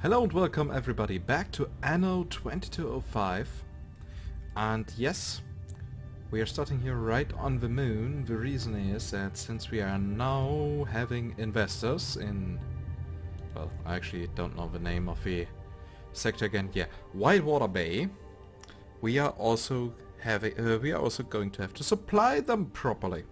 Hello and welcome everybody back to Anno 2205. And yes, we are starting here right on the moon. The reason is that since we are now having investors in... well, I actually don't know the name of the sector again. Yeah, Whitewater Bay. We are also going to have to supply them properly.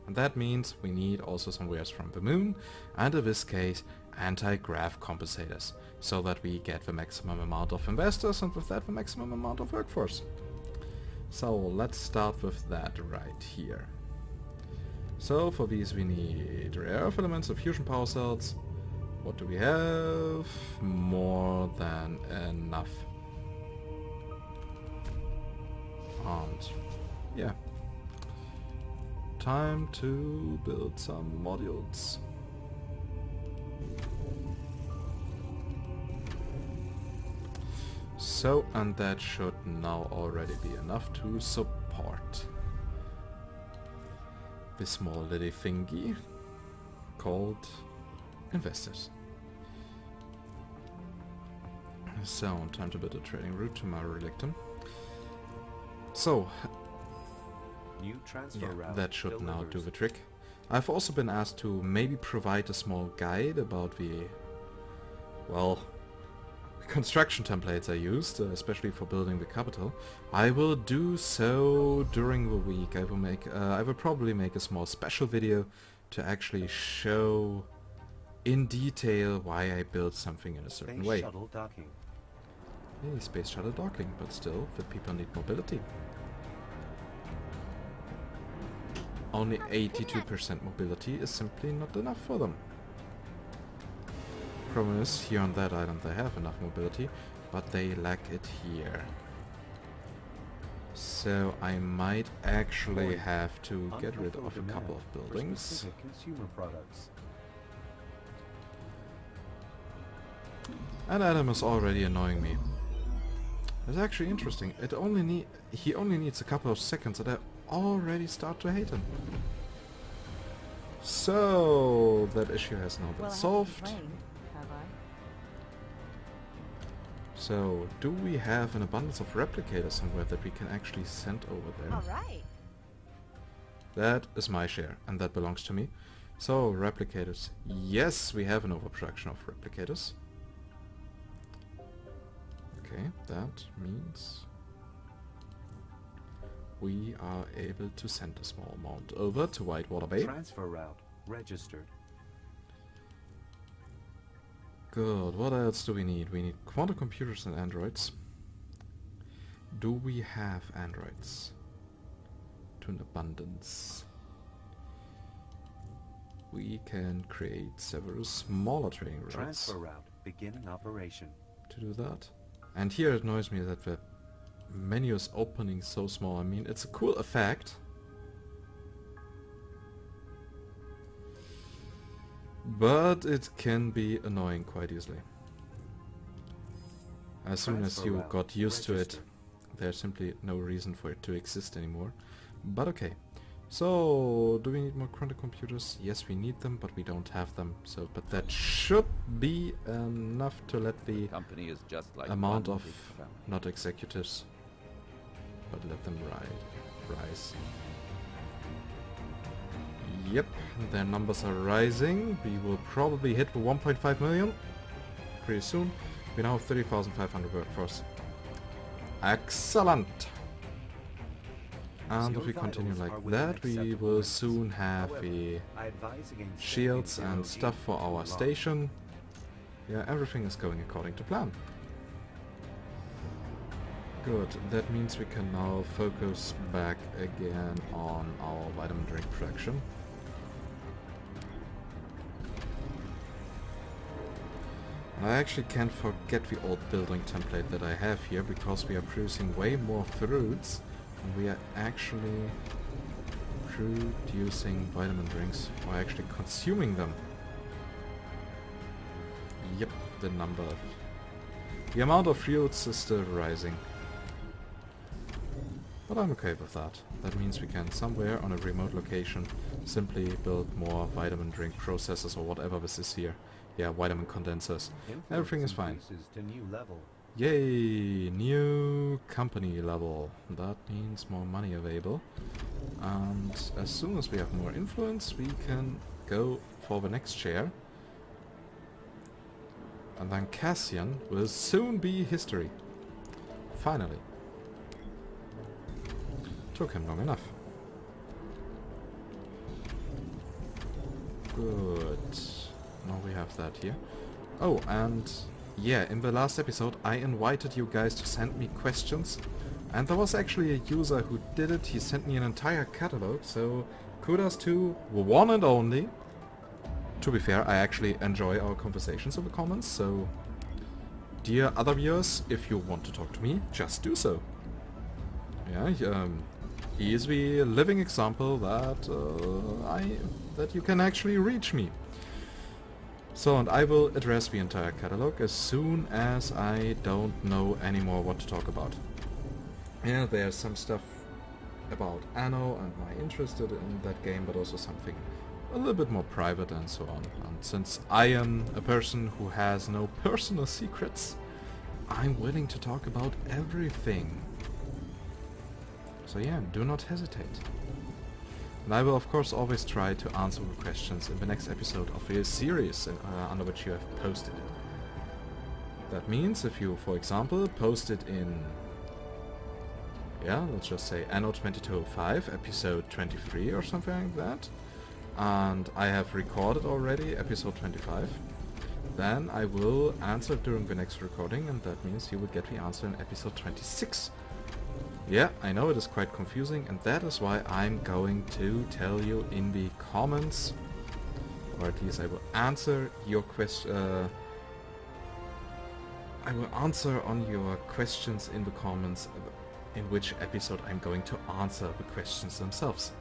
And that means we need also some wares from the moon, and in this case anti-grav compensators, so that we get the maximum amount of investors and with that the maximum amount of workforce. So let's start with that right here. So for these we need rare earth elements of fusion power cells. What do we have? More than enough. And yeah. Time to build some modules. So, and that should now already be enough to support this small little thingy called investors. So, time to build a trading route to my relictum. So, new transfer route that should delivers. now do the trick. I've also been asked to maybe provide a small guide about the, well, construction templates I used, especially for building the capital. I will do so during the week. I will probably make a small special video to actually show in detail why I built something in a certain way. Shuttle docking. Hey, space shuttle docking, but still, the people need mobility. Only 82% mobility is simply not enough for them. Problem is, here on that island they have enough mobility, but they lack it here. So I might actually have to get rid of a couple of buildings. Consumer products. And Adam is already annoying me. It's actually interesting. He only needs a couple of seconds and I already start to hate him. So that issue has now been solved. So, do we have an abundance of replicators somewhere that we can actually send over there? Alright. That is my share, and that belongs to me. So, replicators. Yes, we have an overproduction of replicators. Okay, that means we are able to send a small amount over to Whitewater Bay. Transfer route registered. Good. What else do we need? We need quantum computers and androids. Do we have androids? To an abundance. We can create several smaller trading routes. Transfer route beginning operation. To do that. And here it annoys me that the menu is opening so small. I mean, it's a cool effect. But it can be annoying quite easily. As soon as you got used to it, there's simply no reason for it to exist anymore. But okay. So, do we need more quantum computers? Yes, we need them, but we don't have them. So, but that should be enough to let the company is just like amount of, not executives, but let them rise. Yep, their numbers are rising. We will probably hit the 1.5 million pretty soon. We now have 30,500 workforce. Excellent! And if we continue like that, we will soon have the shields and stuff for our station. Yeah, everything is going according to plan. Good, that means we can now focus back again on our vitamin drink production. I actually can't forget the old building template that I have here, because we are producing way more fruits and we are actually producing vitamin drinks, or actually consuming them. Yep, the amount of fruits is still rising. But I'm okay with that. That means we can somewhere on a remote location simply build more vitamin drink processors or whatever this is here. yeah, vitamin condensers. Everything is fine. Increases to new level. Yay! New company level. That means more money available. And as soon as we have more influence, we can go for the next chair. And then Cassian will soon be history. Finally. Took him long enough. Good. Now we have that here. Oh, and yeah, in the last episode I invited you guys to send me questions. And there was actually a user who did it. He sent me an entire catalog, so kudos to the one and only. To be fair, I actually enjoy our conversations in the comments, so dear other viewers, if you want to talk to me, just do so. Yeah, he is the living example that that you can actually reach me. So, and I will address the entire catalog as soon as I don't know anymore what to talk about. Yeah, there's some stuff about Anno and my interest in that game, but also something a little bit more private and so on. And since I am a person who has no personal secrets, I'm willing to talk about everything. So yeah, do not hesitate. And I will of course always try to answer the questions in the next episode of the series under which you have posted it. That means if you, for example, posted in, yeah, let's just say Anno 2205, episode 23 or something like that, and I have recorded already episode 25, then I will answer during the next recording, and that means you will get the answer in episode 26. Yeah, I know it is quite confusing, and that is why I'm going to tell you in the comments, or at least I will answer your question. I will answer on your questions in the comments in which episode I'm going to answer the questions themselves.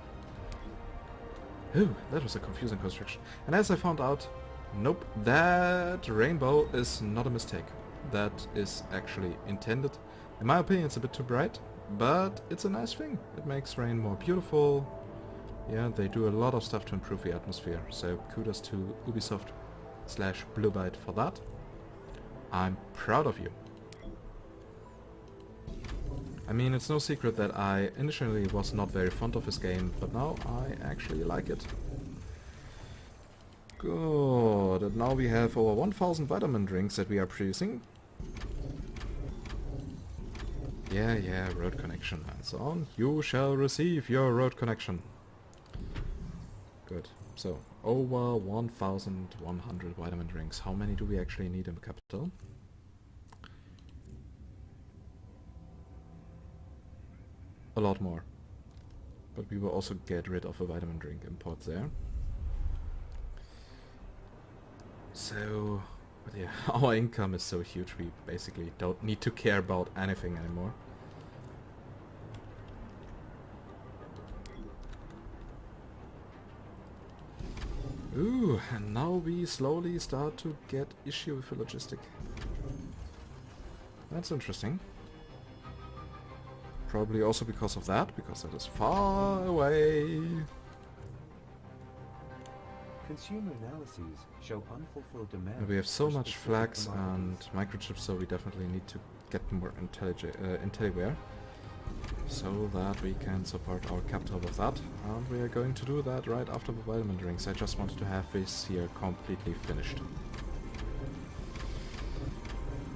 Ooh, that was a confusing construction. And as I found out, nope, that rainbow is not a mistake. That is actually intended. In my opinion, it's a bit too bright, but it's a nice thing. It makes rain more beautiful. Yeah, they do a lot of stuff to improve the atmosphere, so kudos to Ubisoft/Bluebyte for that. I'm proud of you. I mean, it's no secret that I initially was not very fond of this game, but now I actually like it. Good, and now we have over 1000 vitamin drinks that we are producing. Yeah, road connection and so on. You shall receive your road connection. Good. So, over 1100 vitamin drinks. How many do we actually need in the capital? A lot more. But we will also get rid of a vitamin drink import there. So, but yeah, our income is so huge we basically don't need to care about anything anymore. Ooh, and now we slowly start to get issue with the logistic. That's interesting. Probably also because of that, because that is far away. Consumer analyses show unfulfilled demand. And we have so for much specific flags and commodities. microchips, so we definitely need to get more IntelliWare, so that we can support our capital with that. And we are going to do that right after the vitamin drinks. I just wanted to have this here completely finished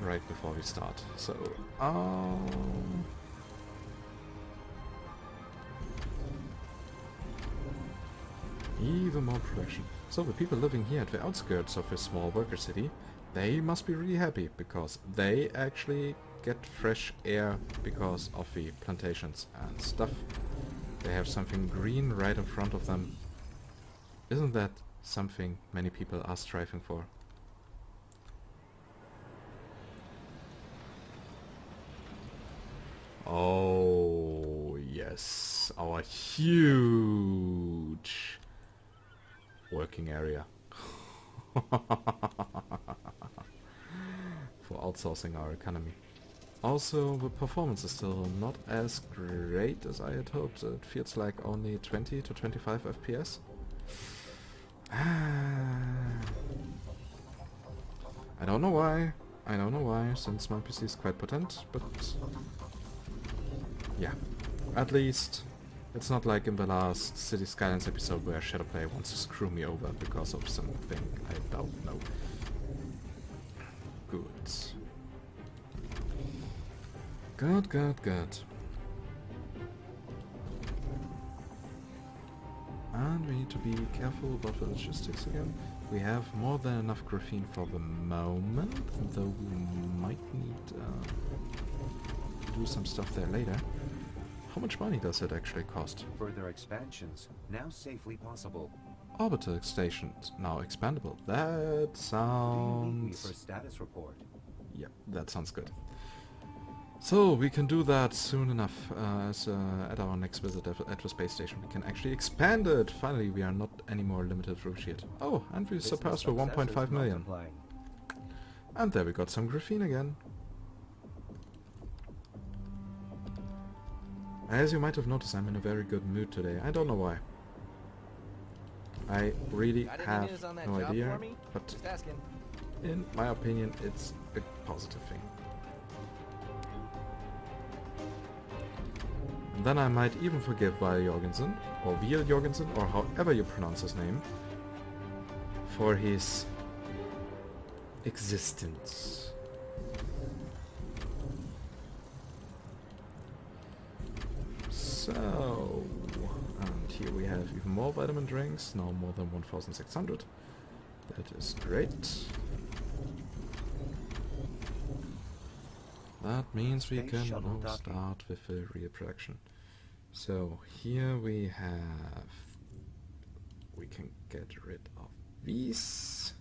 right before we start. So, even more production. So the people living here at the outskirts of this small worker city, they must be really happy, because they actually get fresh air because of the plantations and stuff. They have something green right in front of them. Isn't that something many people are striving for? Oh yes, our huge working area for outsourcing our economy. Also, the performance is still not as great as I had hoped. It feels like only 20 to 25 FPS. I don't know why. I don't know why, since my PC is quite potent, but yeah. At least it's not like in the last City Skylines episode where Shadowplay wants to screw me over because of something I don't know. Good. Good, good, good. And we need to be careful about the logistics again. We have more than enough graphene for the moment, though we might need to do some stuff there later. How much money does it actually cost? Further expansions now safely possible. Orbital Station now expandable. That Do you need me for sounds... status report? Yep, that sounds good. So we can do that soon enough. At our next visit at the space station, we can actually expand it. Finally, we are not anymore limited through shit. Oh, and we surpassed the 1.5 million. And there we got some graphene again. As you might have noticed, I'm in a very good mood today. I don't know why. I really have no idea, but in my opinion, it's a positive thing. And then I might even forgive Weil Jorgensen, or Weil Jorgensen, or however you pronounce his name, for his existence. So, and here we have even more vitamin drinks, now more than 1,600. That is great. That means we can now start with the real production. So here we can get rid of these.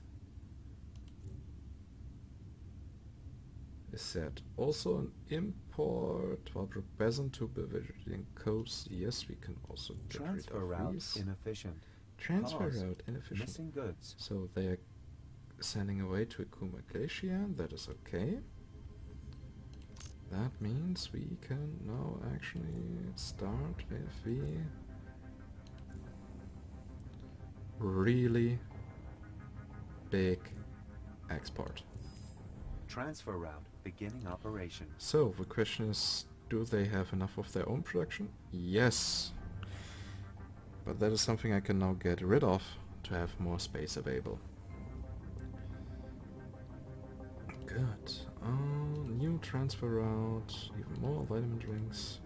Is that also an import? Walbrook Basin to Bavarian Coast. Yes, we can also get Transfer rid of route these. inefficient. Transfer Cause route inefficient. Missing goods. So they are sending away to Akuma Glacier. That is okay. That means we can now actually start with the really big export. Transfer route beginning operation. So the question is, do they have enough of their own production? Yes. But that is something I can now get rid of to have more space available. Good. New transfer route, even more vitamin drinks.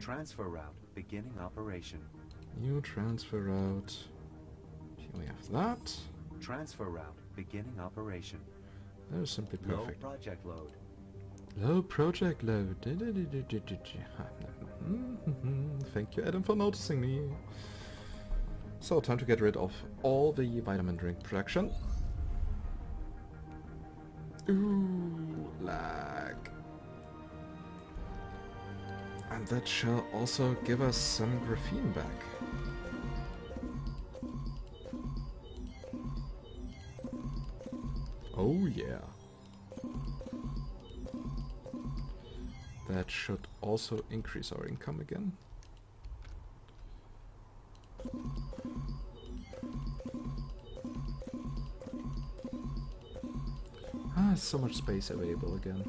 Transfer route beginning operation. New transfer route. Here we have that. Transfer route beginning operation. That is simply Low perfect. project load. Low project load. Thank you, Adam, for noticing me. So, time to get rid of all the vitamin drink production. Ooh, lag. And that shall also give us some graphene back. Oh yeah. That should also increase our income again. Ah, so much space available again.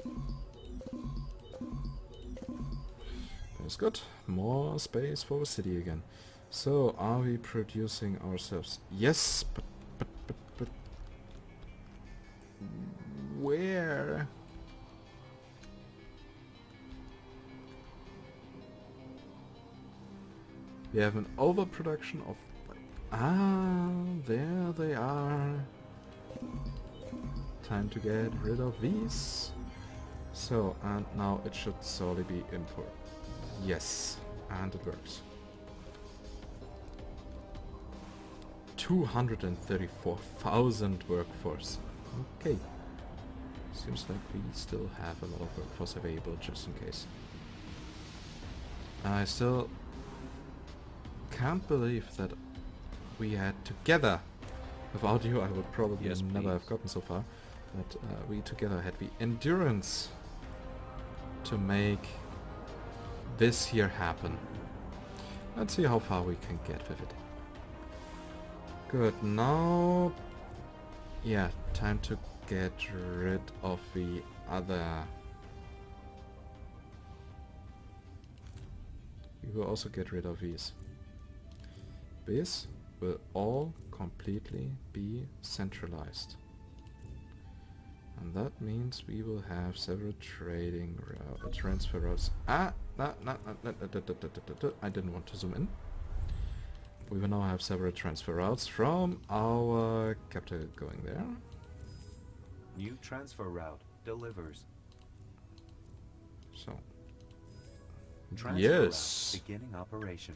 That's good. More space for the city again. So, are we producing ourselves? Yes, but where? We have an overproduction of... Ah, there they are. Time to get rid of these. So, and now it should solely be import. Yes, and it works. 234,000 workforce. Okay. Seems like we still have a lot of workforce available just in case. I still can't believe that we had together, without you I would probably never have gotten so far, that we together had the endurance to make this here happen. Let's see how far we can get with it. Good, now yeah, time to get rid of the other. We will also get rid of these. This will all completely be centralized. And that means we will have several trading transfer routes. I didn't want to zoom in. We will now have several transfer routes from our capital going there. New transfer route delivers. So. Transfer Yes. route beginning operation.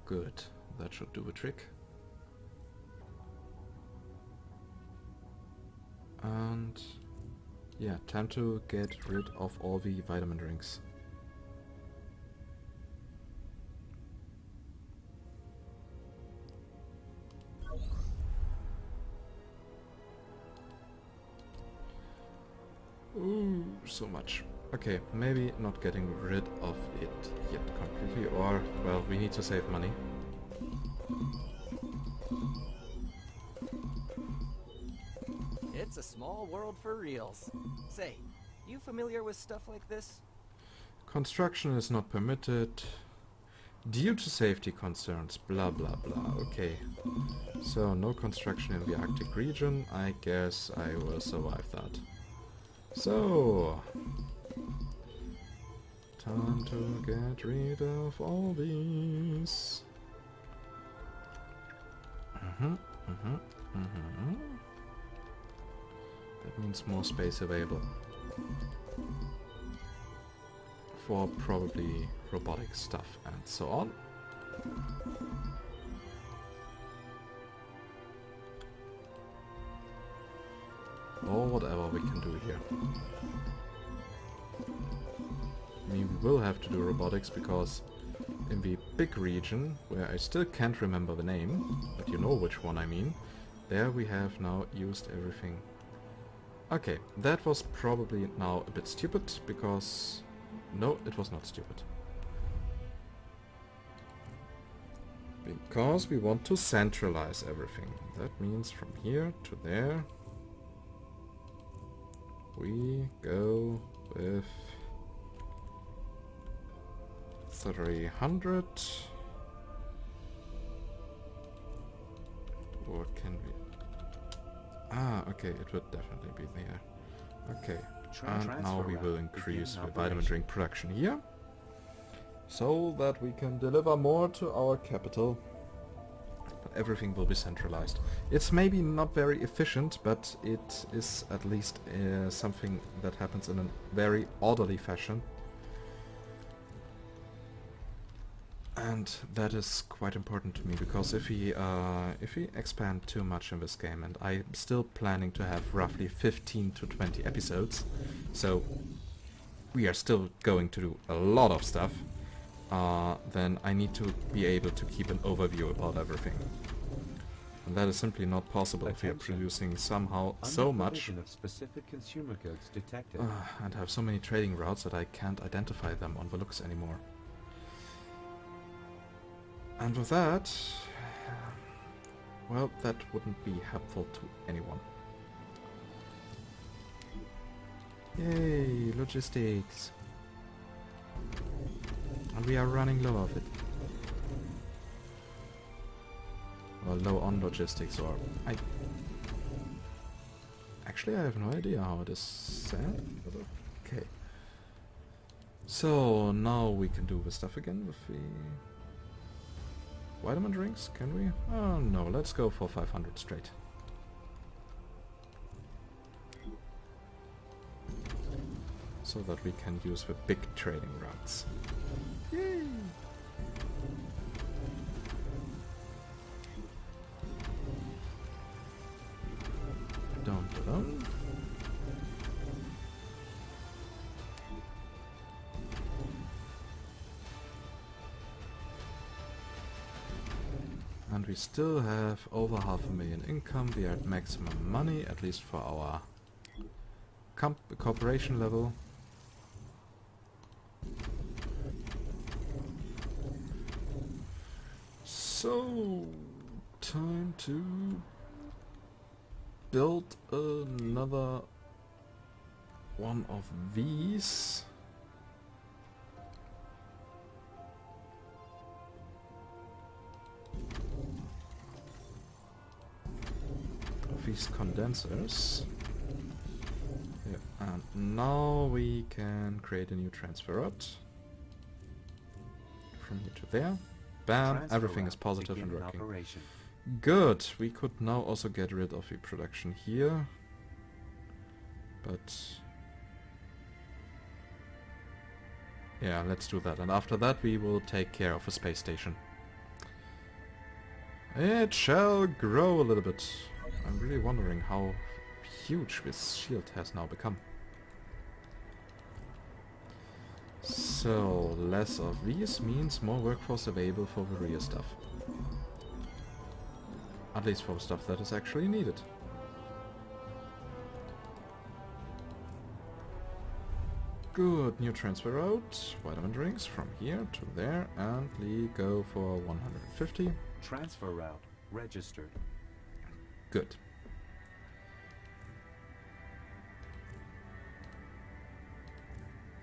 Good. That should do the trick. And yeah, time to get rid of all the vitamin drinks. Ooh, so much. Okay, maybe not getting rid of it yet completely, or, well, we need to save money. It's a small world for reals. Say, you familiar with stuff like this? Construction is not permitted due to safety concerns, blah blah blah. Okay, so no construction in the Arctic region. I guess I will survive that. So, time to get rid of all these. That means more space available for probably robotic stuff and so on. Or whatever we can do here. I mean, we will have to do robotics because in the big region, where I still can't remember the name, but you know which one I mean, there we have now used everything. Okay, that was probably now a bit stupid, because... No, it was not stupid. Because we want to centralize everything. That means from here to there we go with 300. Or can we... Ah, okay, it would definitely be there. Okay, and now we will increase the vitamin drink production here, so that we can deliver more to our capital. But everything will be centralized. It's maybe not very efficient, but it is at least something that happens in a very orderly fashion. And that is quite important to me, because if we expand too much in this game, and I'm still planning to have roughly 15 to 20 episodes, so we are still going to do a lot of stuff, then I need to be able to keep an overview about everything. And that is simply not possible if we are producing somehow so much of specific consumer goods detected. and have so many trading routes that I can't identify them on the looks anymore. And with that, well, that wouldn't be helpful to anyone. Yay, logistics. And we are running low of it. Or low on logistics, or... Actually, I have no idea how it is said, but okay. So, now we can do the stuff again with the... vitamin drinks, can we? Oh no, let's go for 500 straight. So that we can use the big trading routes. Yay! Dun dun dun. And we still have over 500,000 income. We are at maximum money, at least for our corporation level. So, time to build another one of these. Of these condensers. Yeah, and now we can create a new transfer rod. From here to there. Bam, Transfer everything is route positive and begin working. operation. Good, we could now also get rid of the production here. But... yeah, let's do that. And after that we will take care of a space station. It shall grow a little bit. I'm really wondering how huge this shield has now become. So, less of these means more workforce available for the rear stuff. At least for stuff that is actually needed. Good, new transfer route. Vitamin drinks from here to there, and we go for 150. Transfer route registered. Good.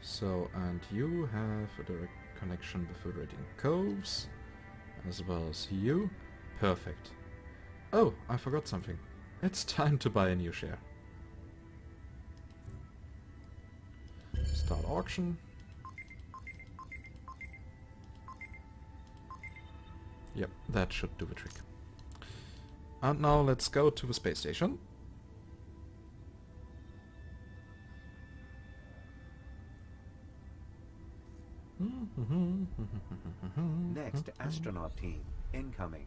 So, and you have a direct connection with the Radiant Coves, as well as you. Perfect. Oh, I forgot something. It's time to buy a new share. Start auction. Yep, that should do the trick. And now let's go to the space station. Next astronaut team incoming.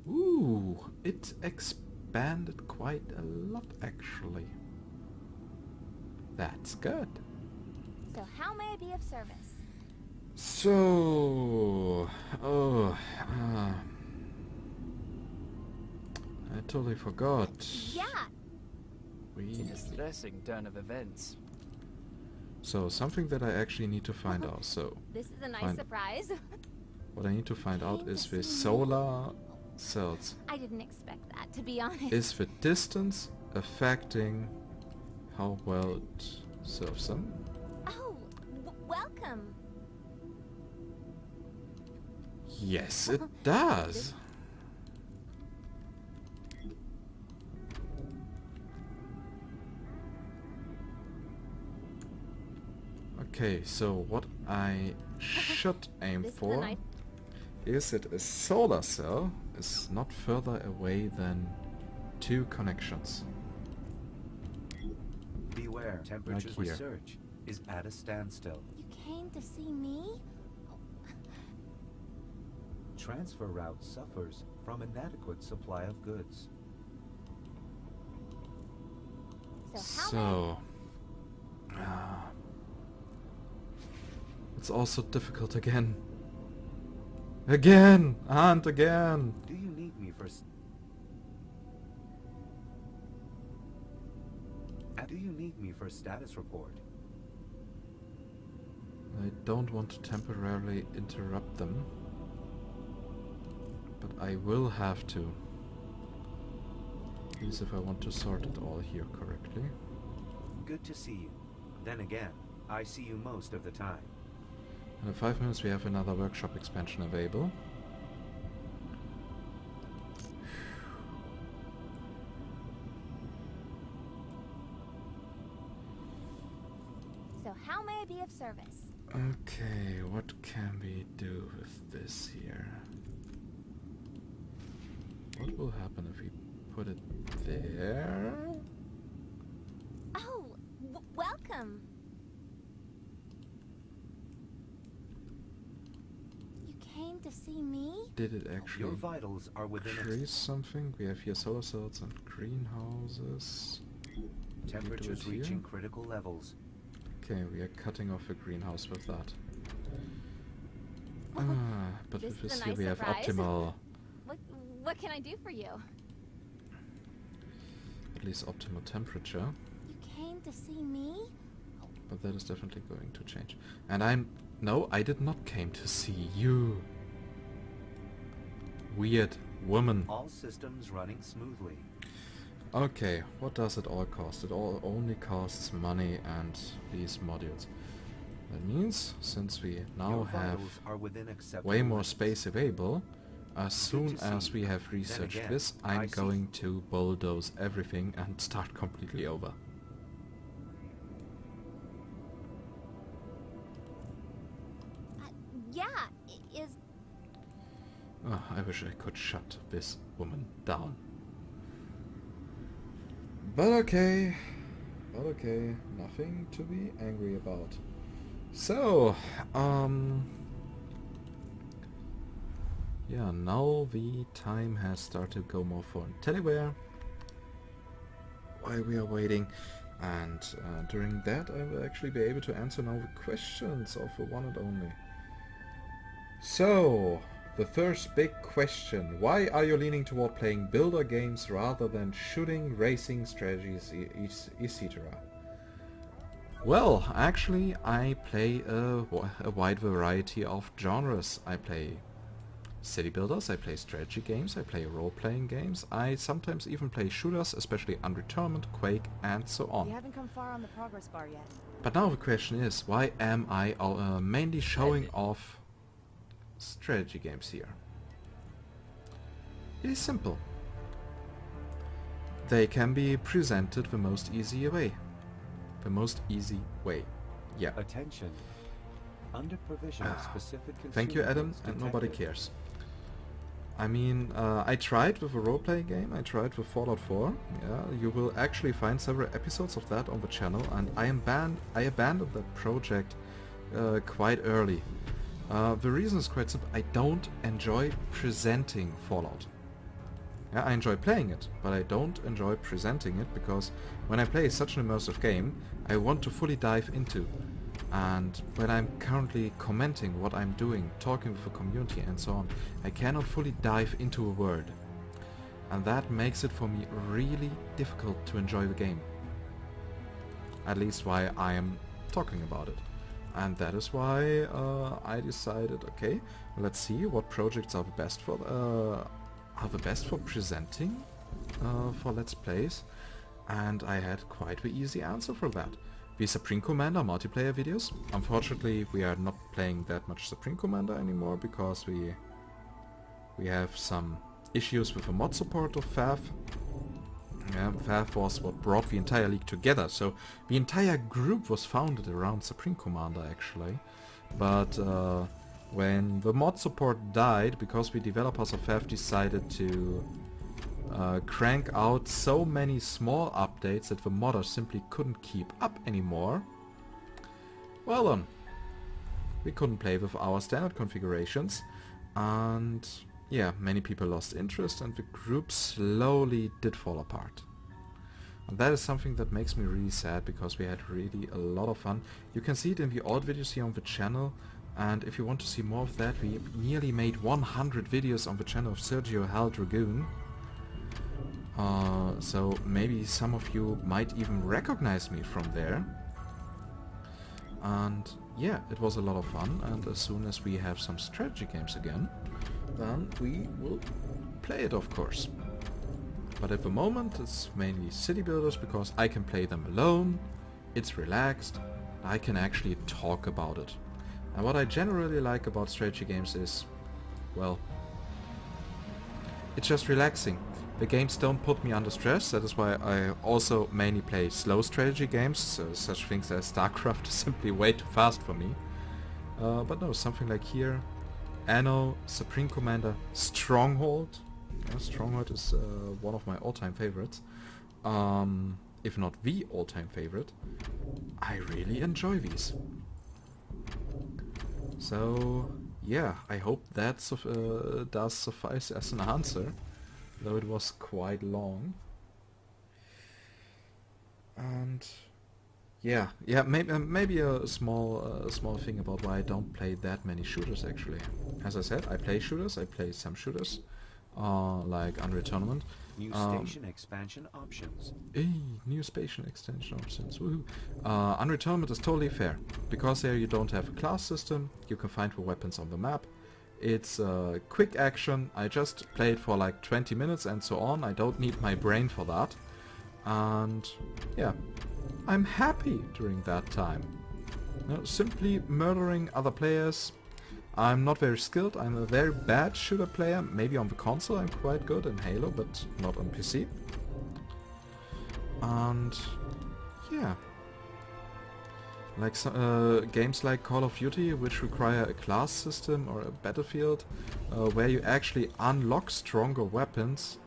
Ooh, it expanded quite a lot actually. That's good. So how may I be of service? So, I totally forgot. Yeah, Distressing turn of events. So, something that I actually need to find out. So, this is a nice Fine. surprise. what I need to find out Came is to the see solar cells. I didn't expect that, to be honest. Is the distance affecting how well it serves them? Oh, welcome. Yes, it does. Okay, so what I should aim This is a for nice- is that a solar cell is not further away than 2 connections. Beware, temperature here. research is at a standstill. You came to see me? Transfer route suffers from inadequate supply of goods. So how may... So... it's also difficult again. Again! And again! Do you need me for do you need me for status report? I don't want to temporarily interrupt them. But I will have to. At least if I want to sort it all here correctly. Good to see you. Then again, I see you most of the time. And in 5 minutes we have another workshop expansion available. So how may I be of service? Okay, what can we do with this here? What will happen if we put it there? Oh, welcome. You came to see me? Did it actually Your vitals are within increase something? We have here solar cells and greenhouses. temperatures here? reaching critical levels. Okay, we are cutting off a greenhouse with that. But This with is this a here nice we have surprise. optimal, What can I do for you? at least optimal temperature. You came to see me? But that is definitely going to change. And no, I did not came to see you. Weird. woman. All systems running smoothly. Okay, what does it all cost? It all only costs money and these modules. That means, since we now Your have vitals are within acceptable way more limits. space available, as soon to as see we you. have Then researched again, this, I I'm see. going to bulldoze everything and start completely over. Yeah, is... Oh, I wish I could shut this woman down. But okay, nothing to be angry about. So, yeah, now the time has started to go more for Teleware while we are waiting, and during that I will actually be able to answer now the questions of the one and only. So, the first big question: why are you leaning toward playing builder games rather than shooting, racing, strategies, etc.? Well, actually, I play a wide variety of genres. I play city builders, I play strategy games, I play role-playing games, I sometimes even play shooters, especially Ungentlemanly, Quake, and so on. You haven't come far on the progress bar yet. But now the question is, why am I mainly showing off strategy games here? It is simple. They can be presented the most easy way. The most easy way. Yeah. Attention. Under provision of specific Thank you, consumer Adam, goods and nobody detected. cares. I mean, I tried with a role-playing game, I tried with Fallout 4, yeah, you will actually find several episodes of that on the channel, and I abandoned that project quite early. The reason is quite simple: I don't enjoy presenting Fallout. Yeah, I enjoy playing it, but I don't enjoy presenting it, because when I play such an immersive game, I want to fully dive into. And when I'm currently commenting what I'm doing, talking with the community and so on, I cannot fully dive into a world. And that makes it for me really difficult to enjoy the game. At least while I am talking about it. And that is why I decided, okay, let's see what projects are the best for presenting for Let's Plays. And I had quite the easy answer for that. The Supreme Commander multiplayer videos. Unfortunately, we are not playing that much Supreme Commander anymore because we have some issues with the mod support of FAF. Yeah, FAF was what brought the entire league together, so the entire group was founded around Supreme Commander actually. But when the mod support died, because the developers of FAF decided to crank out so many small updates that the modders simply couldn't keep up anymore, well then, we couldn't play with our standard configurations, and yeah, many people lost interest and the group slowly did fall apart. And that is something that makes me really sad, because we had really a lot of fun. You can see it in the old videos here on the channel, and if you want to see more of that, we nearly made 100 videos on the channel of Sergio Hal Dragoon. So maybe some of you might even recognize me from there. And yeah, it was a lot of fun, and as soon as we have some strategy games again, then we will play it, of course. But at the moment it's mainly city builders, because I can play them alone, it's relaxed, I can actually talk about it. And what I generally like about strategy games is, well, it's just relaxing. The games don't put me under stress, that is why I also mainly play slow strategy games, so such things as StarCraft is simply way too fast for me. But no, something like here, Anno, Supreme Commander, Stronghold. Yeah, Stronghold is one of my all-time favorites. If not the all-time favorite. I really enjoy these. So yeah, I hope that does suffice as an answer, though it was quite long. And yeah, maybe a small thing about why I don't play that many shooters actually. As I said, I play shooters, I play some shooters, like Unreal Tournament. New station expansion options. New station extension options, woohoo. Unreal Tournament is totally fair, because there you don't have a class system, you can find the weapons on the map. It's a quick action. I just played for like 20 minutes and so on. I don't need my brain for that. And yeah, I'm happy during that time. You know, simply murdering other players. I'm not very skilled. I'm a very bad shooter player. Maybe on the console I'm quite good in Halo, but not on PC. And yeah, like games like Call of Duty, which require a class system or a battlefield, where you actually unlock stronger weapons,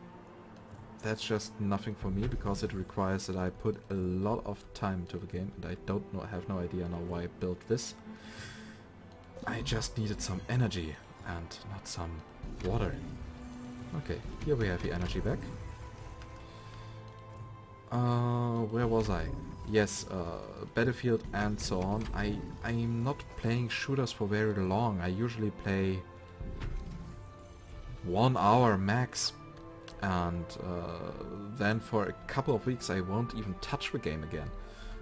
that's just nothing for me, because it requires that I put a lot of time into the game, and I have no idea now why I built this. I just needed some energy and not some water. Okay, here we have the energy back. Where was I? Yes, Battlefield and so on. I'm not playing shooters for very long. I usually play 1 hour max, and then for a couple of weeks I won't even touch the game again.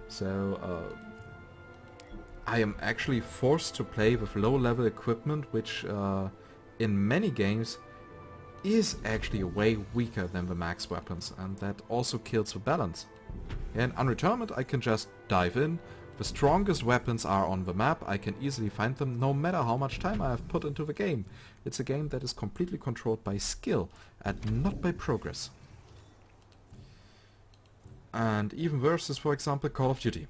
So I am actually forced to play with low level equipment, which in many games is actually way weaker than the max weapons, and that also kills the balance. In Undetermined I can just dive in. The strongest weapons are on the map. I can easily find them no matter how much time I have put into the game. It's a game that is completely controlled by skill and not by progress. And even worse is, for example, Call of Duty.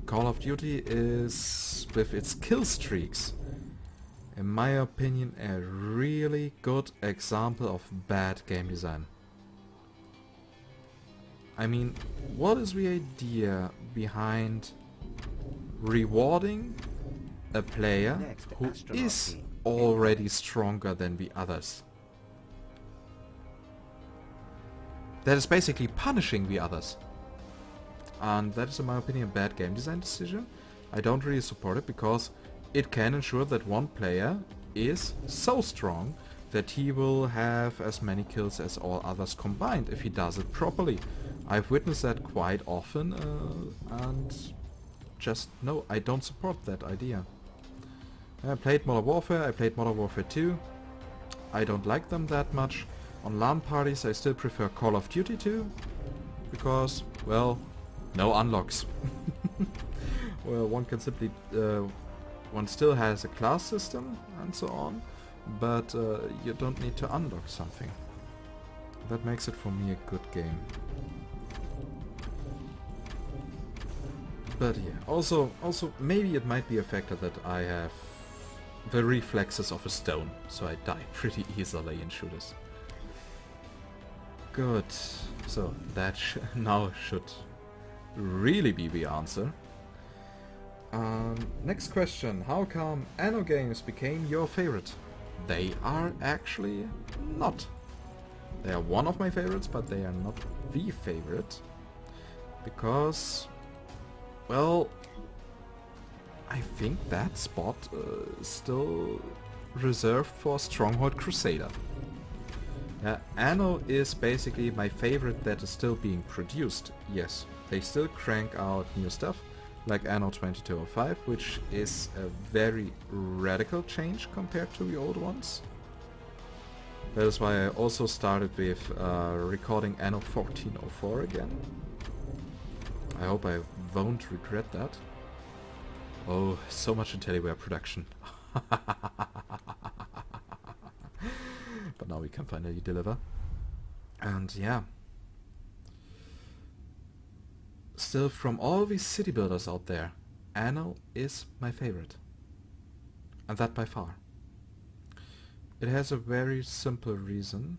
Call of Duty is, with its kill streaks, in my opinion, a really good example of bad game design. I mean, what is the idea behind rewarding a player who is already stronger than the others? That is basically punishing the others. And that is, in my opinion, a bad game design decision. I don't really support it, because it can ensure that one player is so strong that he will have as many kills as all others combined if he does it properly. I've witnessed that quite often, and just no, I don't support that idea. I played Modern Warfare, I played Modern Warfare 2. I don't like them that much. On LAN parties I still prefer Call of Duty 2, because, well, no unlocks. Well, one can simply, one still has a class system and so on, but you don't need to unlock something. That makes it for me a good game. But yeah, also maybe it might be a factor that I have the reflexes of a stone, so I die pretty easily in shooters. Good. So that now should really be the answer. Next question. How come Anno games became your favorite? They are actually not. They are one of my favorites, but they are not the favorite. Because, well, I think that spot is still reserved for Stronghold Crusader. Anno is basically my favorite that is still being produced. Yes, they still crank out new stuff, like Anno 2205, which is a very radical change compared to the old ones. That is why I also started with recording Anno 1404 again. I hope I won't regret that. Oh, so much IntelliWare production. But now we can finally deliver. And yeah. Still, from all these city builders out there, Anno is my favorite. And that by far. It has a very simple reason.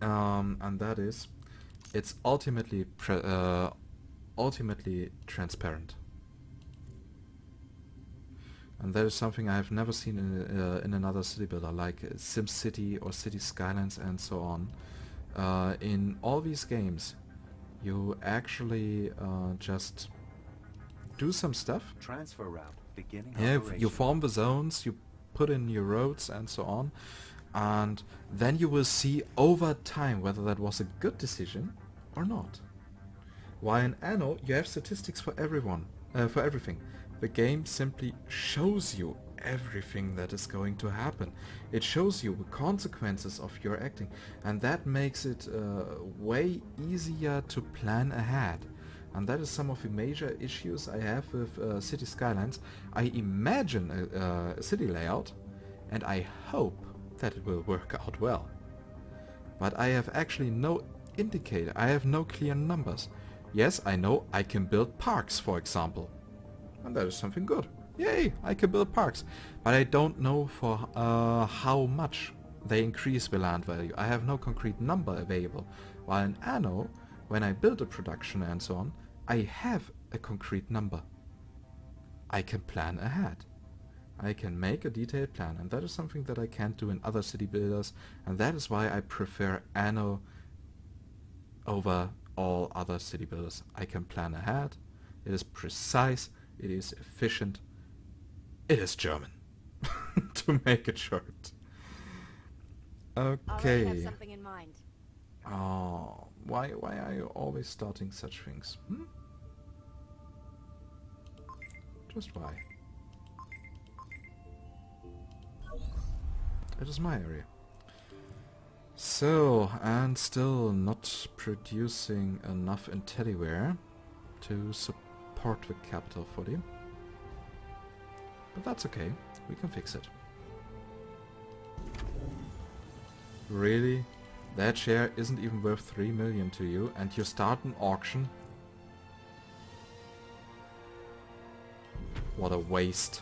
And that is, it's ultimately transparent. And that is something I have never seen in another city builder, like SimCity or City Skylines and so on. In all these games, you actually just do some stuff. Transfer route beginning. Yeah, operation. you form the zones, you put in your roads and so on, and then you will see over time whether that was a good decision or not. While in Anno, you have statistics for everyone, for everything. The game simply shows you everything that is going to happen. It shows you the consequences of your acting, and that makes it way easier to plan ahead. And that is some of the major issues I have with City Skylines. I imagine a city layout, and I hope that it will work out well. But I have actually no indicator, I have no clear numbers. Yes, I know I can build parks, for example. And that is something good. Yay, I can build parks. But I don't know for how much they increase the land value. I have no concrete number available. While in Anno, when I build a production and so on, I have a concrete number. I can plan ahead. I can make a detailed plan, and that is something that I can't do in other city builders, and that is why I prefer Anno over all other city builders. I can plan ahead, it is precise, it is efficient, it is German, to make it short. Okay. I have something in mind. Oh, why are you always starting such things? Hmm? Just why? It is my area. So, and still not producing enough IntelliWare to support the capital fully. But that's okay, we can fix it. Really? That share isn't even worth 3 million to you, and you start an auction? What a waste.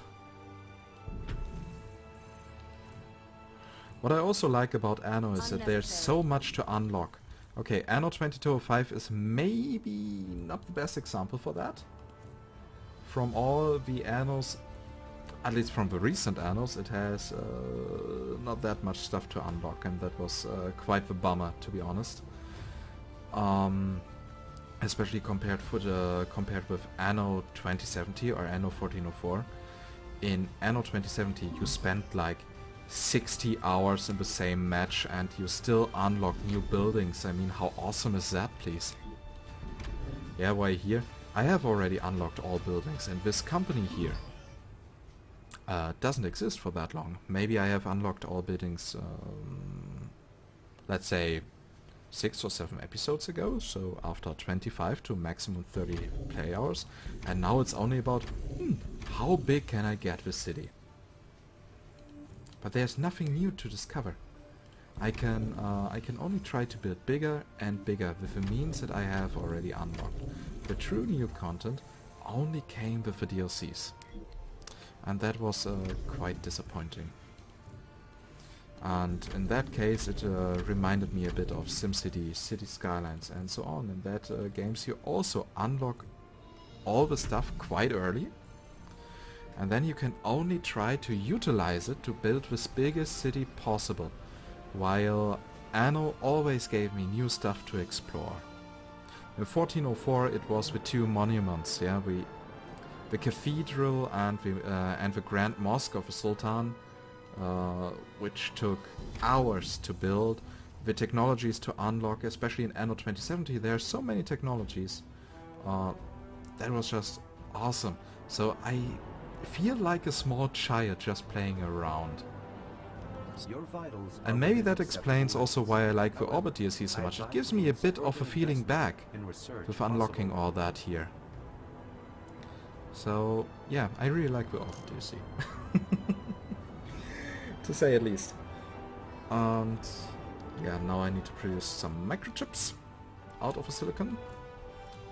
What I also like about Anno is that there's so much to unlock. Okay, Anno 2205 is maybe not the best example for that. From all the Annos, at least from the recent Annos, it has not that much stuff to unlock, and that was quite the bummer, to be honest. Especially compared with Anno 2070 or Anno 1404. In Anno 2070 you spent like 60 hours in the same match and you still unlock new buildings. I mean, how awesome is that, please? Yeah, why here? I have already unlocked all buildings, and this company here doesn't exist for that long. Maybe I have unlocked all buildings, let's say 6 or 7 episodes ago, so after 25 to maximum 30 play hours, and now it's only about, how big can I get this city? But there's nothing new to discover. I can only try to build bigger and bigger with the means that I have already unlocked. The true new content only came with the DLCs, and that was quite disappointing. And in that case it reminded me a bit of SimCity, City Skylines and so on. In that games you also unlock all the stuff quite early, and then you can only try to utilize it to build the biggest city possible, while Anno always gave me new stuff to explore. In 1404 it was the 2 monuments, yeah, the cathedral and the Grand Mosque of the Sultan, which took hours to build, the technologies to unlock, especially in Anno 2070. There are so many technologies. That was just awesome. So I feel like a small child just playing around. Your vitals And maybe that explains also why I like the Orbit DLC so much. It gives me a bit of a feeling back with unlocking all that here. So yeah, I really like the Orbit DLC. To say at least. And yeah, now I need to produce some microchips out of a silicon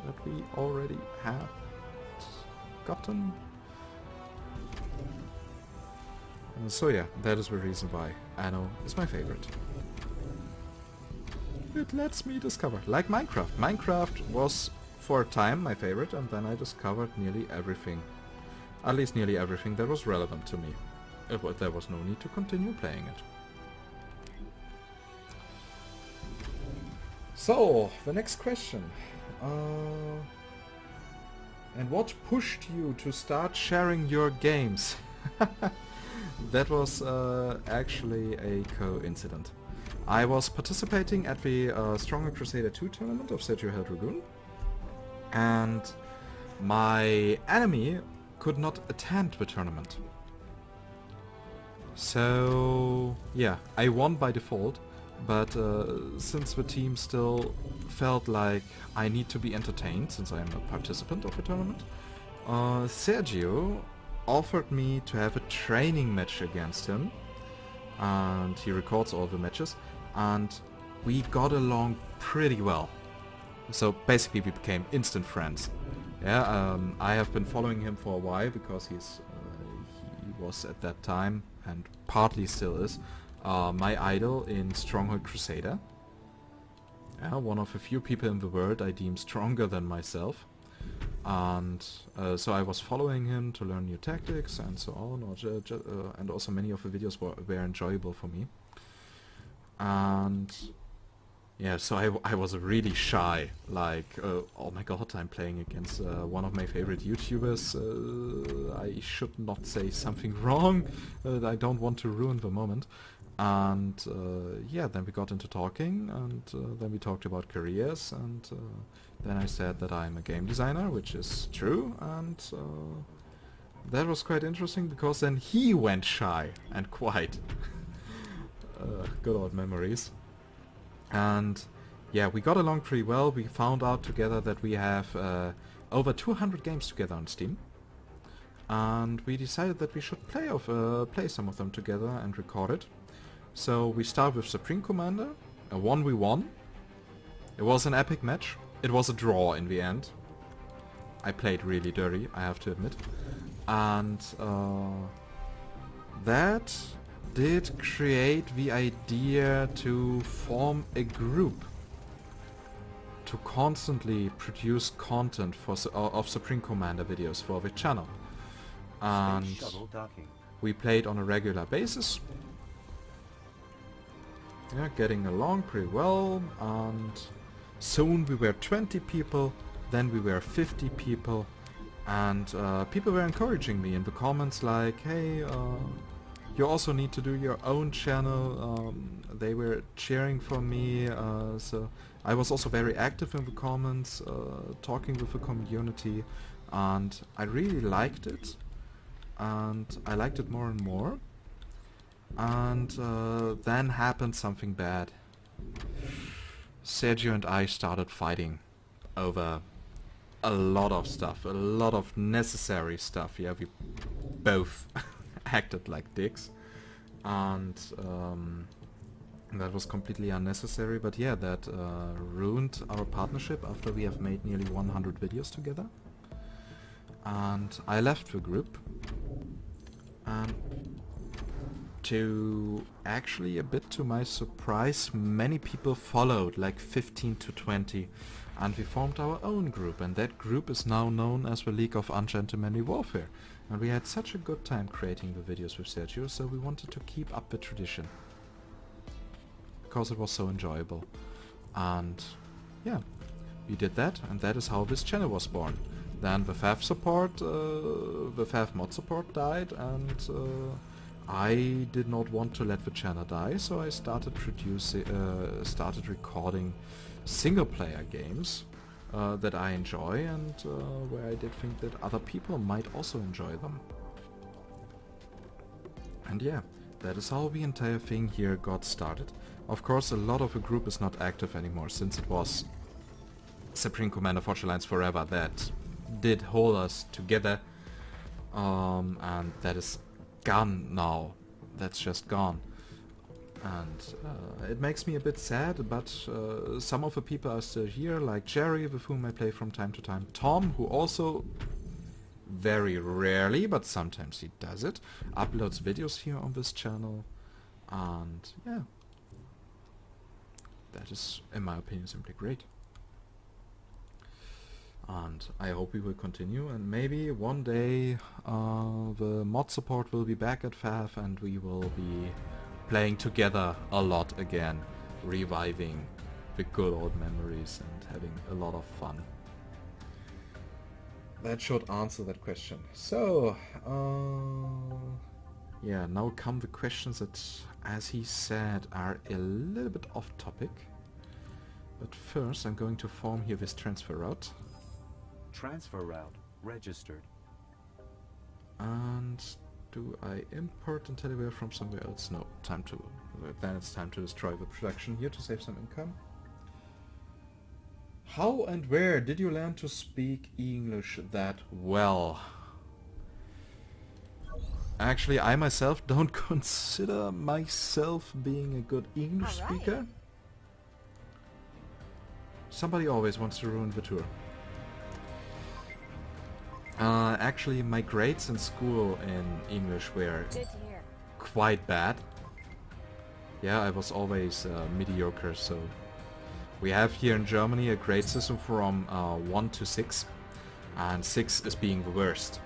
that we already had gotten. So yeah, that is the reason why Anno is my favorite. It lets me discover, like Minecraft. Minecraft was for a time my favorite, and then I discovered nearly everything. At least nearly everything that was relevant to me. There was no need to continue playing it. So, the next question. And what pushed you to start sharing your games? That was actually a coincidence. I was participating at the Stronger Crusader 2 tournament of Sergio Hell Dragoon, and my enemy could not attend the tournament. So yeah, I won by default, but since the team still felt like I need to be entertained since I am a participant of the tournament, Sergio offered me to have a training match against him, and he records all the matches, and we got along pretty well. So basically we became instant friends. Yeah, I have been following him for a while because he was at that time, and partly still is, my idol in Stronghold Crusader. Yeah, one of a few people in the world I deem stronger than myself. And so I was following him to learn new tactics and so on, and also many of the videos were enjoyable for me. And yeah, so I was really shy, like, oh my god, I'm playing against one of my favorite YouTubers, I should not say something wrong, I don't want to ruin the moment. And yeah, then we got into talking, and then we talked about careers, and then I said that I'm a game designer, which is true, and that was quite interesting, because then he went shy and quiet. Good old memories. And yeah, we got along pretty well. We found out together that we have over 200 games together on Steam, and we decided that we should play some of them together and record it. So we start with Supreme Commander, a 1v1. It was an epic match. It was a draw in the end. I played really dirty, I have to admit. And that did create the idea to form a group to constantly produce content for of Supreme Commander videos for the channel. And Shuttle docking. we played on a regular basis. Yeah, getting along pretty well, and soon we were 20 people, then we were 50 people, and people were encouraging me in the comments like, hey, you also need to do your own channel. They were cheering for me, so I was also very active in the comments, talking with the community, and I really liked it, and I liked it more and more. And then happened something bad. Sergio and I started fighting over a lot of stuff, a lot of necessary stuff. Yeah, we both acted like dicks, and that was completely unnecessary. But yeah, that ruined our partnership after we have made nearly 100 videos together. And I left the group, and actually, a bit to my surprise, many people followed, like 15 to 20, and we formed our own group, and that group is now known as the League of Ungentlemanly Warfare. And we had such a good time creating the videos with Sergio, so we wanted to keep up the tradition, because it was so enjoyable. And yeah, we did that, and that is how this channel was born. Then the FAF support, the FAF mod support died, and I did not want to let the channel die, so I started recording single-player games that I enjoy, and where I did think that other people might also enjoy them. And yeah, that is how the entire thing here got started. Of course, a lot of the group is not active anymore, since it was Supreme Commander Forge Alliance Forever that did hold us together, and that is gone now. That's just gone. And it makes me a bit sad, but some of the people are still here, like Jerry, with whom I play from time to time. Tom, who also very rarely, but sometimes he does it, uploads videos here on this channel. And yeah, that is, in my opinion, simply great. And I hope we will continue, and maybe one day the mod support will be back at FAF, and we will be playing together a lot again, reviving the good old memories and having a lot of fun. That should answer that question. So, yeah, now come the questions that, as he said, are a little bit off topic. But first I'm going to form here this transfer route. Transfer route registered. Do I import IntelliWare from somewhere else? No. Time to... Then it's time to destroy the production here to save some income. How and where did you learn to speak English that well? Actually, I myself don't consider myself being a good English All right. speaker. Somebody always wants to ruin the tour. Actually, my grades in school in English were Good to hear. quite bad. Yeah, I was always mediocre, so... We have here in Germany a grade system from 1 to 6, and 6 is being the worst.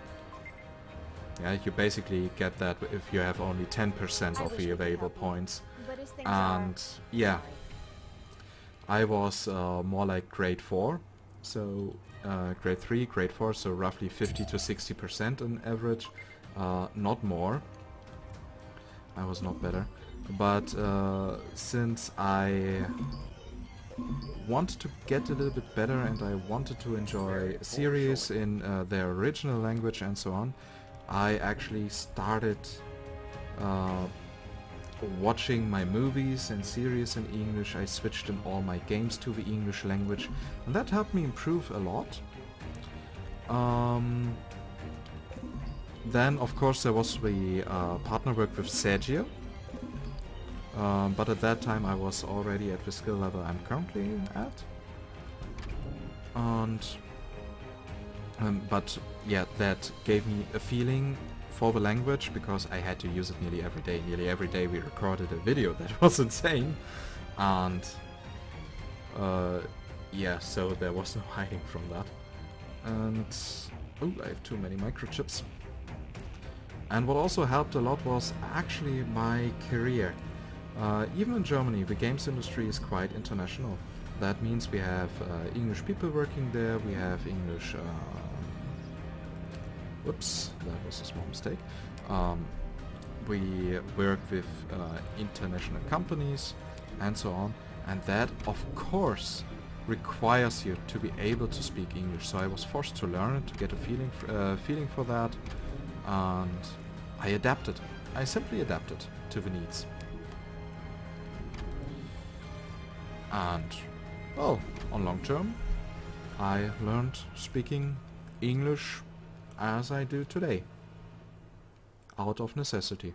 Yeah, you basically get that if you have only 10% I of wish the we could available help you. points. But as things And yeah, sorry. I was more like grade 4, so grade 3, grade 4, so roughly 50 to 60% on average, not more. I was not better. But since I wanted to get a little bit better and I wanted to enjoy series in their original language and so on, I actually started watching my movies and series in English. I switched in all my games to the English language, and that helped me improve a lot. Then of course there was the partner work with Sergio, but at that time I was already at the skill level I'm currently at. And but yeah, that gave me a feeling for the language because I had to use it nearly every day. Nearly every day we recorded a video that was insane, and yeah, so there was no hiding from that. And oh, I have too many microchips. And what also helped a lot was actually my career. Even in Germany, the games industry is quite international. That means we have English people working there, we have English... whoops, that was a small mistake. We work with international companies and so on. And that, of course, requires you to be able to speak English. So I was forced to learn it, to get a feeling for that. And I adapted. I simply adapted to the needs. And, well, on long term, I learned speaking English as I do today. Out of necessity.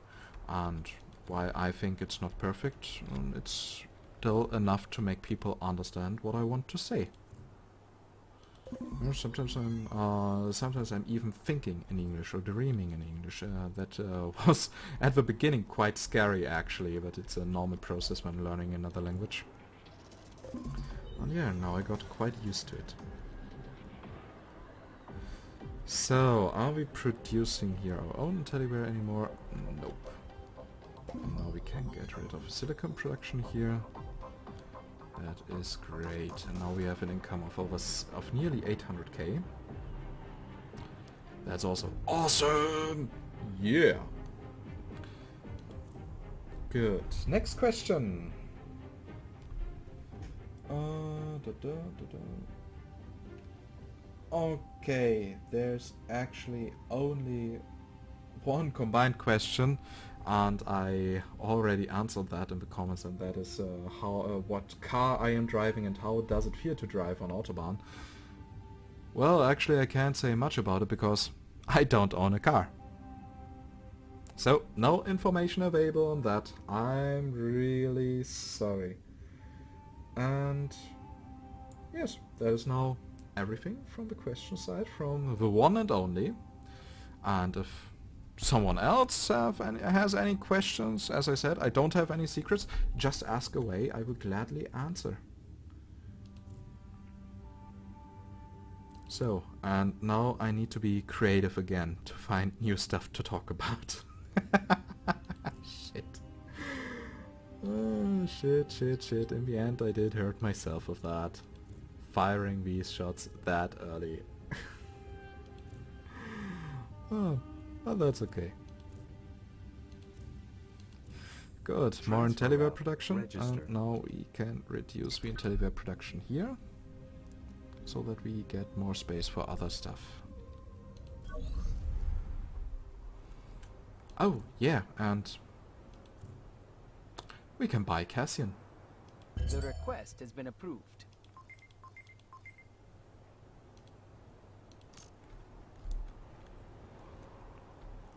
And while I think it's not perfect, it's still enough to make people understand what I want to say. Sometimes I'm even thinking in English or dreaming in English. That was at the beginning quite scary actually, but it's a normal process when learning another language. And yeah, now I got quite used to it. So, are we producing here our own IntelliWare anymore? Nope. And now we can get rid of silicon production here. That is great. And now we have an income of nearly 800k. That's also awesome! Yeah! Good. Next question. Okay, there's actually only one combined question, and I already answered that in the comments, and that is what car I am driving and how does it feel to drive on Autobahn. Well, actually I can't say much about it because I don't own a car. So, no information available on that. I'm really sorry. And yes, that is now everything from the question side, from the one and only. And if someone else has any questions, as I said, I don't have any secrets, just ask away, I will gladly answer. So, and now I need to be creative again to find new stuff to talk about. Shit. Oh, shit. In the end I did hurt myself with that. Firing these shots that early. Oh, but that's okay. Good, more IntelliWare production. And now we can reduce the IntelliWare production here, so that we get more space for other stuff. Oh, yeah, and we can buy Cassian. The request has been approved.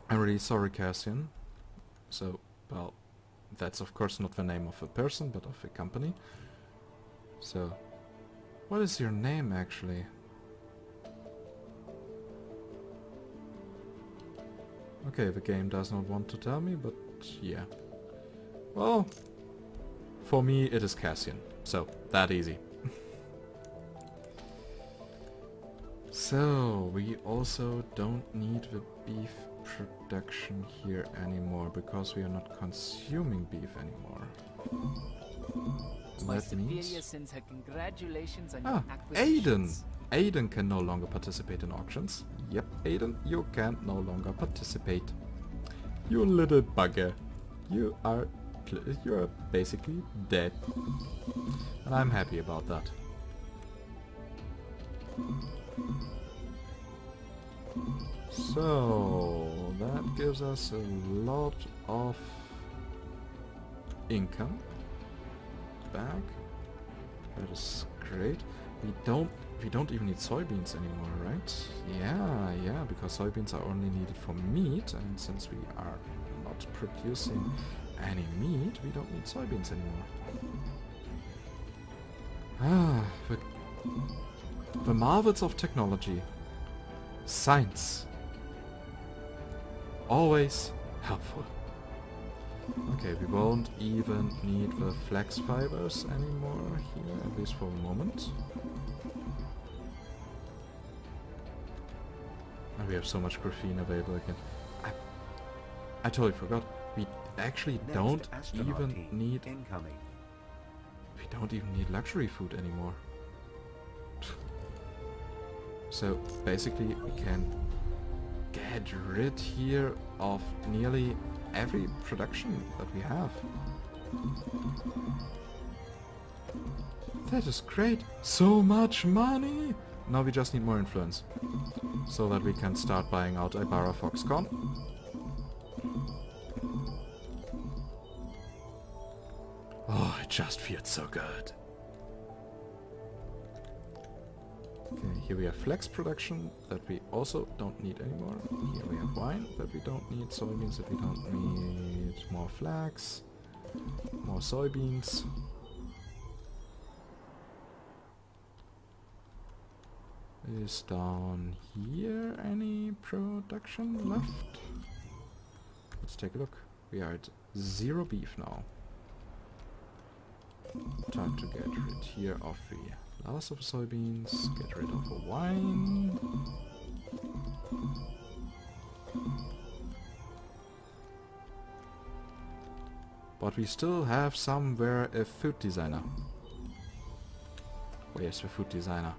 I'm really sorry, Cassian. So, well, that's of course not the name of a person, but of a company. So, what is your name actually? Okay, the game does not want to tell me, but yeah. Well, for me it is Cassian, so that easy. So, we also don't need the beef production here anymore, because we are not consuming beef anymore. My That means... superior sends her congratulations on Ah, your Aiden! acquisitions. Aiden can no longer participate in auctions. Yep, Aiden, you can no longer participate. You little bugger. You are basically dead. And I'm happy about that. So, that gives us a lot of income back. That is great. We don't even need soybeans anymore, right? Yeah, because soybeans are only needed for meat, and since we are not producing any meat, we don't need soybeans anymore. Ah, the marvels of technology. Science. Always helpful. Okay, we won't even need the flax fibers anymore here, at least for a moment. And we have so much graphene available again. I totally forgot. We actually Next don't astronaut even team need... incoming. We don't even need luxury food anymore. So basically we can get rid here of nearly every production that we have. That is great! So much money! Now we just need more influence. So that we can start buying out Ibarra Foxconn. Oh, it just feels so good. Okay, here we have flax production that we also don't need anymore. Here we have wine that we don't need, soybeans that we don't need, more flax, more soybeans. Is down here any production left? Let's take a look. We are at 0 beef now. Time to get rid here of the last of the soybeans, get rid of the wine. But we still have somewhere a food designer. Where's the food designer?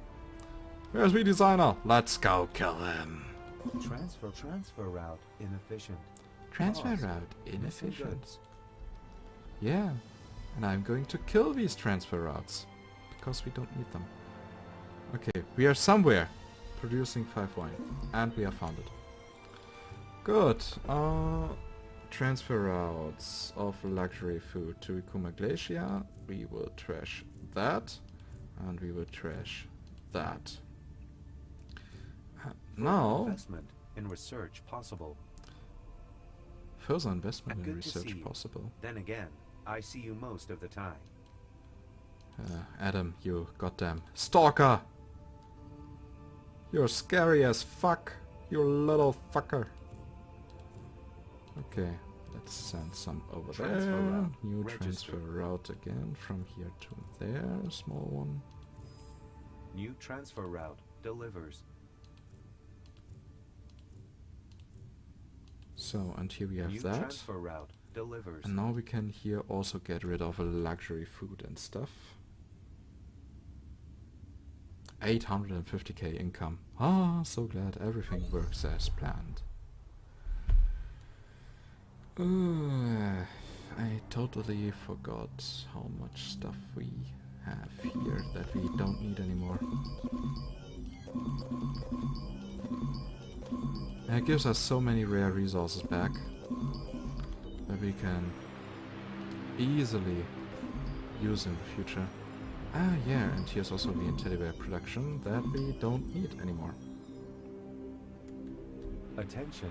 Where's the designer? Let's go kill him. Transfer route inefficient. Transfer Lost. route Missing inefficient. goods. Yeah, and I'm going to kill these transfer routes because we don't need them. Okay, we are somewhere producing 5 wine, and we have found it. Good. Transfer routes of luxury food to Ikuma Glacier. We will trash that, and we will trash that. Now, Investment in research possible. further investment in Good to see research you. possible. Then again, I see you most of the time. Adam, you goddamn stalker! You're scary as fuck, you little fucker. Okay, let's send some over Transfer there. route New registered. transfer route again from here to there, small one. New transfer route delivers. So, and here we have New that. transfer route delivers. And now we can here also get rid of a luxury food and stuff. 850k income. Ah, so glad everything works as planned. I totally forgot how much stuff we have here that we don't need anymore. And it gives us so many rare resources back. that we can easily use in the future. Ah, yeah, and here's also the teddy bear production that we don't need anymore. Attention.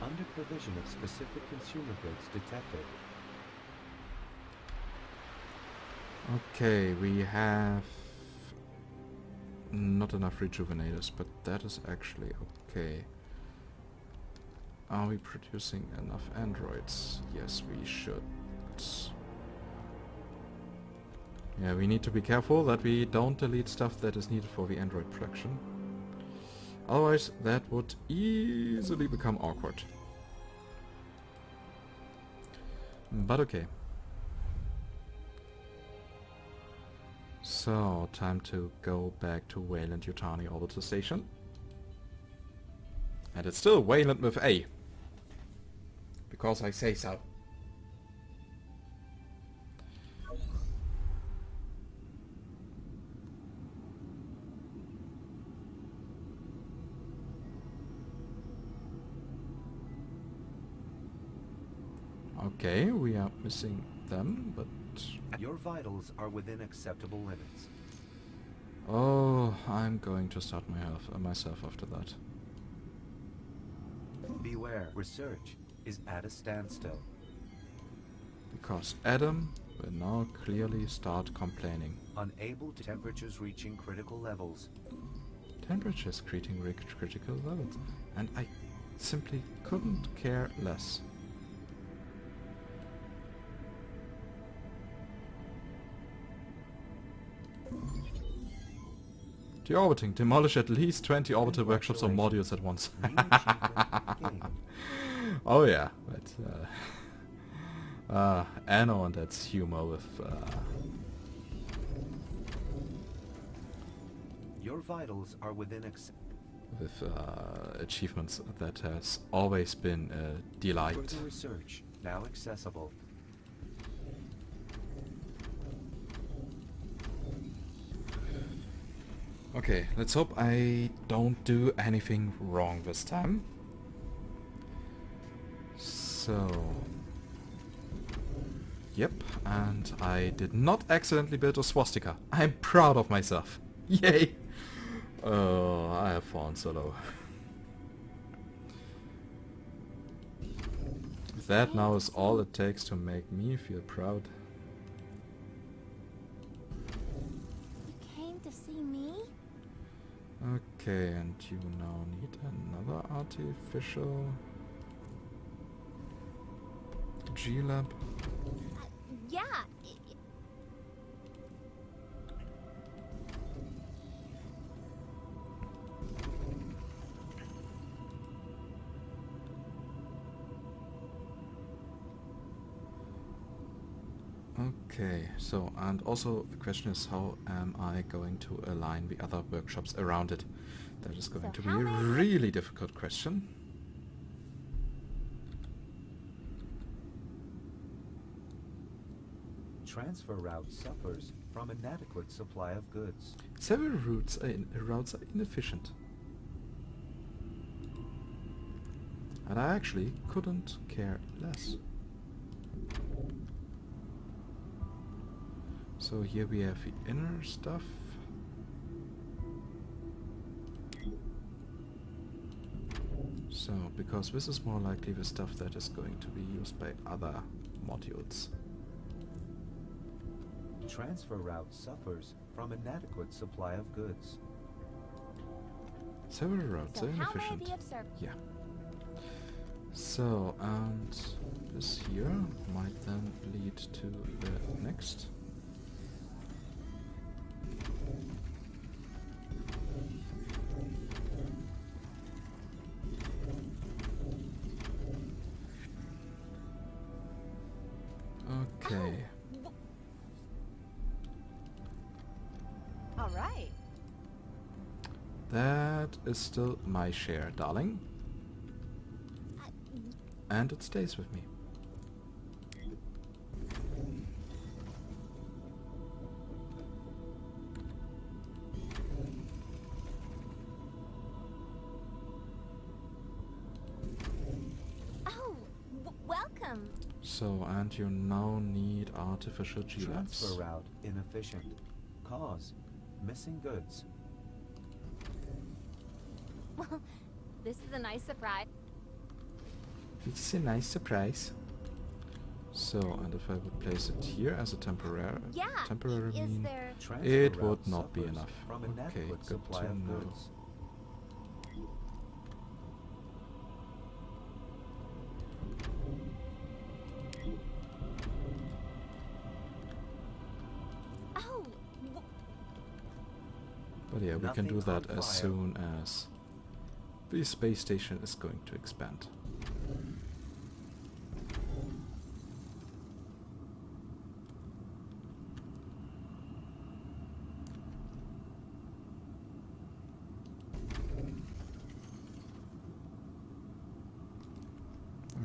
Under provision of specific consumer goods detected. Okay, we have not enough rejuvenators, but that is actually okay. Are we producing enough androids? Yes, we should. Yeah, we need to be careful that we don't delete stuff that is needed for the android production. Otherwise, that would easily become awkward. But okay. So, time to go back to Weyland-Yutani Orbital Station. And it's still Weyland with A. Because I say so. Okay, we are missing them, but... Your vitals are within acceptable limits. Oh, I'm going to start myself after that. Beware, research is at a standstill. Because Adam will now clearly start complaining. Unable to temperatures reaching critical levels. Temperatures reaching critical levels. And I simply couldn't care less. Deorbiting. Demolish at least 20 orbital workshops or modules at once. Oh yeah, but Anno and that's humor with Your vitals are within achievements that has always been a delight. Further research now accessible. Okay, let's hope I don't do anything wrong this time. So... Yep, and I did not accidentally build a swastika. I'm proud of myself. Yay! Oh, I have fallen so low. That now is all it takes to make me feel proud. You came to see me? Okay, and you now need another artificial G-Lab. Yeah. Okay, so, and also the question is how am I going to align the other workshops around it? That is going to be a really difficult question. Transfer route suffers from inadequate supply of goods. Several routes are inefficient. And I actually couldn't care less. So here we have the inner stuff. So, because this is more likely the stuff that is going to be used by other modules. Transfer route suffers from inadequate supply of goods. Several routes So are how may I inefficient. be of service? Yeah. So, and this here might then lead to the next. Okay. All right. That is still my share, darling. And it stays with me. Oh, So, and you now need artificial Transfer G-labs. route inefficient. Cause missing goods. Well, this is a nice surprise. It's a nice surprise. So, and if I would place it here as a temporary, Yeah. temporary Is mean, there? Transfer it route would not be suffers enough. from Okay, inadequate good supply to of know. goods. Oh, But yeah, we can do Nothing that on as fire. soon as the space station is going to expand.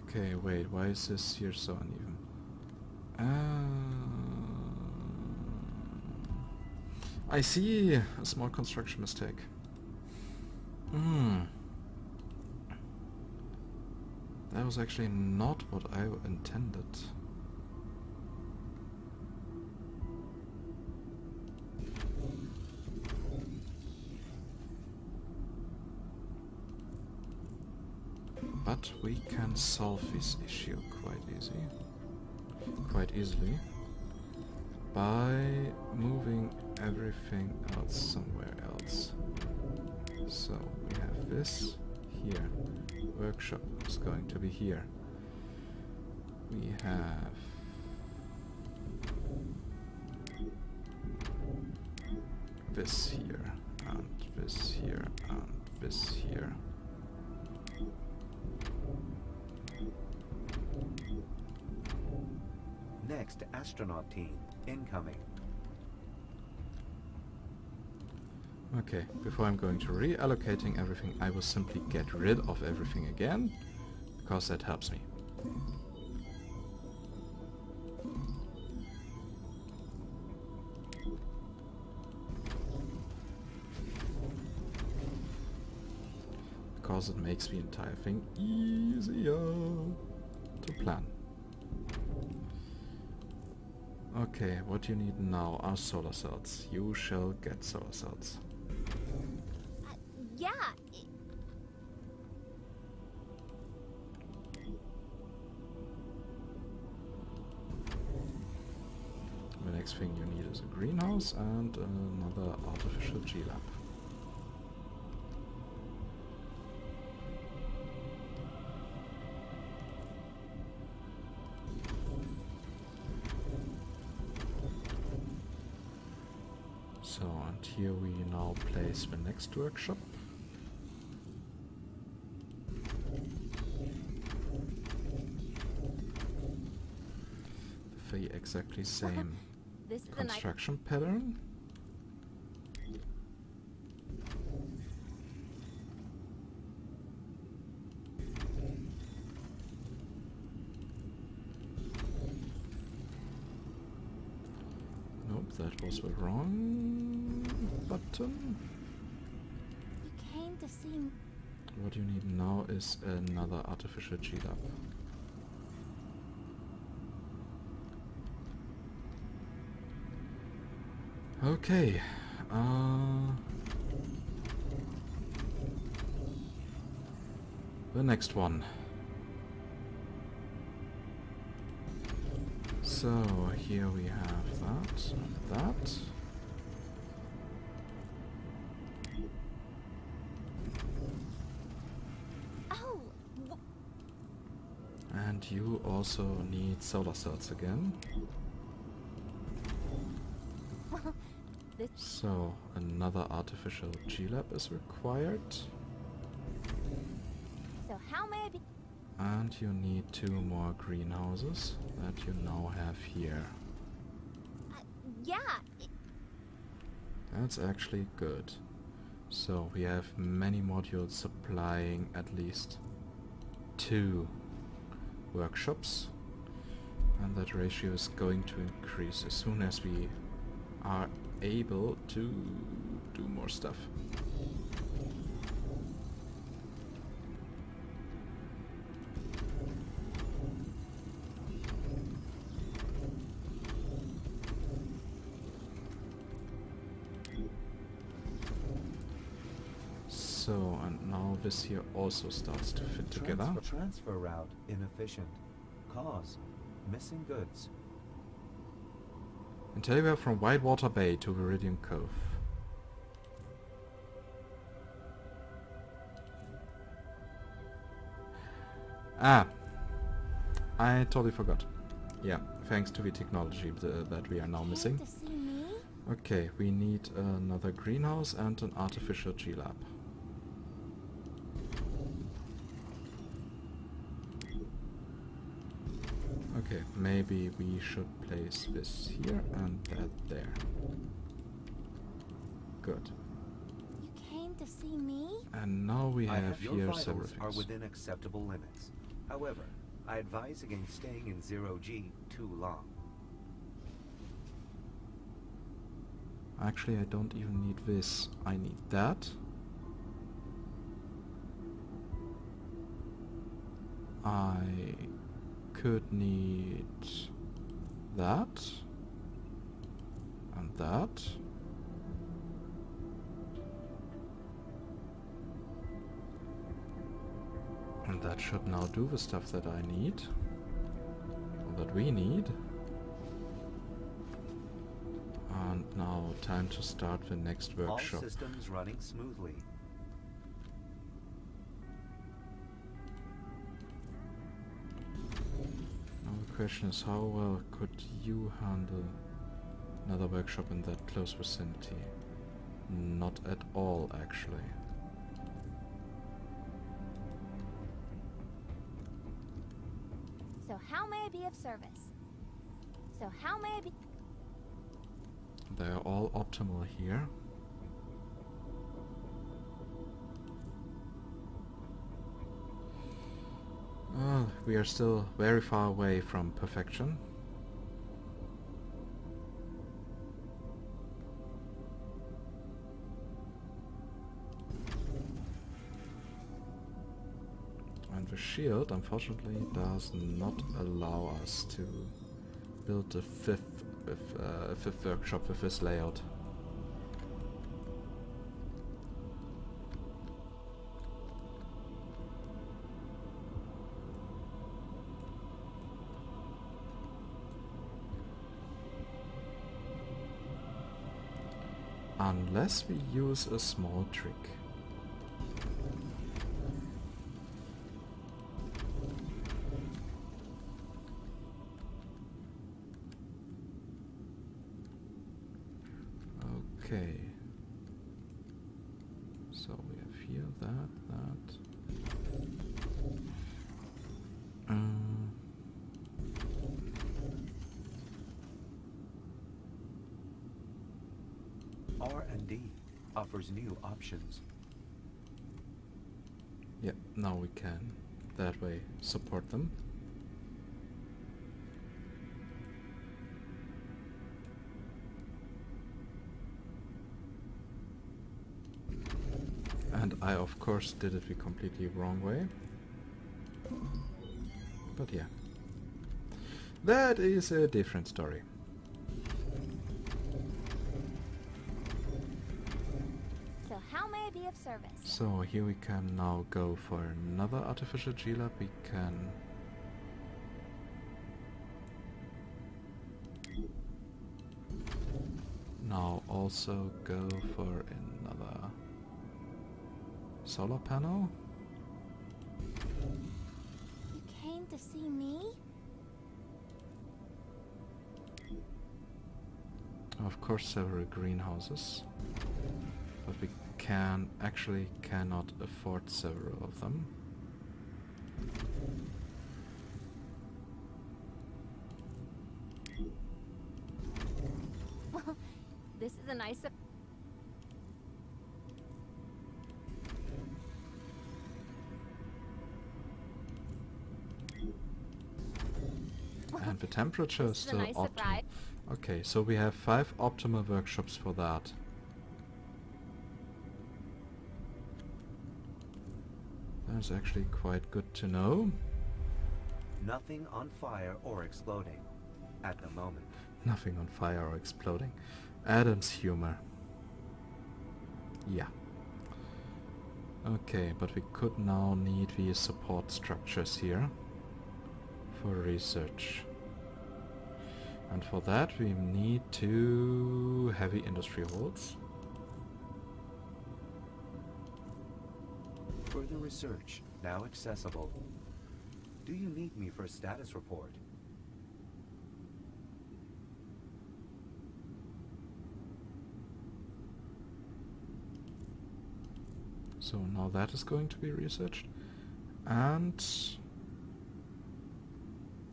Okay, wait, why is this here so uneven? I see a small construction mistake. That was actually not what I intended. But we can solve this issue quite easily by moving everything else somewhere else. So we have this here. Workshop is going to be here. We have this here, and this here, and this here. Next astronaut team incoming. Okay, before I'm going to reallocating everything, I will simply get rid of everything again, because that helps me. Because it makes the entire thing easier to plan. Okay, what you need now are solar cells. You shall get solar cells. yeah. The next thing you need is a greenhouse and another artificial G-lab. So, and here we now place the next workshop. The exactly same This is a nice. construction pattern. Nope, that was the wrong button. You came to see me. What you need now is another artificial G-lab. Okay. The next one. So here we have that and that. Oh, And you also need solar cells again. well, this. So another artificial G-lab is required. So how may I be? And you need 2 more greenhouses that you now have here. Yeah. That's actually good. So we have many modules supplying at least 2 workshops. And that ratio is going to increase as soon as we are able to do more stuff. So, and now this here also starts to fit together. Transfer route inefficient. Cause missing goods. And telegraph from Whitewater Bay to Viridian Cove. Ah, I totally forgot. Yeah, thanks to the technology that we are now missing. To see me? Okay, we need another greenhouse and an artificial G-Lab. Okay, maybe we should place this here and that there. Good. You came to see me? And now we have Your here several vitals are things. within acceptable limits. However, I advise against staying in 0G too long. Actually, I don't even need this. I need that. I could need that. And that. And that should now do the stuff that I need. Or that we need. And now time to start the next workshop. All systems running smoothly. Now the question is, how well could you handle another workshop in that close vicinity? Not at all, actually. So how may I be of service? So how may I be... They're all optimal here. Well, we are still very far away from perfection. And the shield, unfortunately, does not allow us to build a fifth workshop with this layout. Unless we use a small trick. Okay. So we have here that. R&D offers new options. Yep, now we can that way support them. And I of course did it the completely wrong way. But yeah. That is a different story. So how may I be of service? So here we can now go for another artificial G-Lab. We can now also go for another solar panel. You came to see me? Of course several greenhouses. But we cannot afford several of them. This is a nice... And the temperature is This is a still nice optimal. surprise. Okay, so we have 5 optimal workshops for that. That's actually quite good to know. Nothing on fire or exploding at the moment. Nothing on fire or exploding. Adam's humor. Yeah. Okay, but we could now need the support structures here for research. And for that we need 2 heavy industry halls. Further research now accessible. Do you need me for a status report? So now that is going to be researched. And